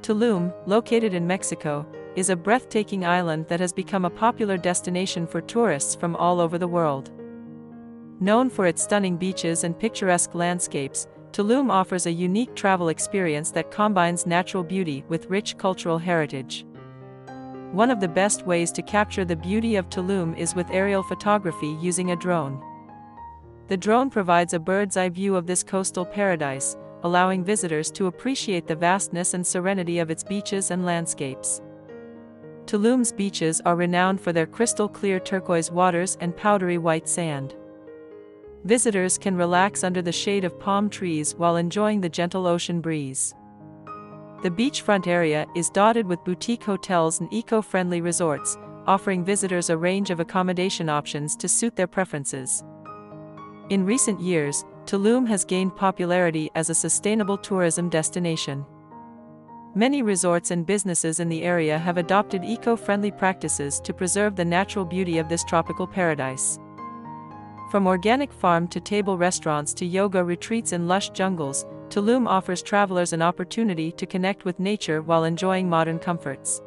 Tulum, located in Mexico, is a breathtaking island that has become a popular destination for tourists from all over the world. Known for its stunning beaches and picturesque landscapes, Tulum offers a unique travel experience that combines natural beauty with rich cultural heritage. One of the best ways to capture the beauty of Tulum is with aerial photography using a drone. The drone provides a bird's-eye view of this coastal paradise, allowing visitors to appreciate the vastness and serenity of its beaches and landscapes. Tulum's beaches are renowned for their crystal-clear turquoise waters and powdery white sand. Visitors can relax under the shade of palm trees while enjoying the gentle ocean breeze. The beachfront area is dotted with boutique hotels and eco-friendly resorts, offering visitors a range of accommodation options to suit their preferences. In recent years, Tulum has gained popularity as a sustainable tourism destination. Many resorts and businesses in the area have adopted eco-friendly practices to preserve the natural beauty of this tropical paradise. From organic farm to table restaurants to yoga retreats in lush jungles, Tulum offers travelers an opportunity to connect with nature while enjoying modern comforts.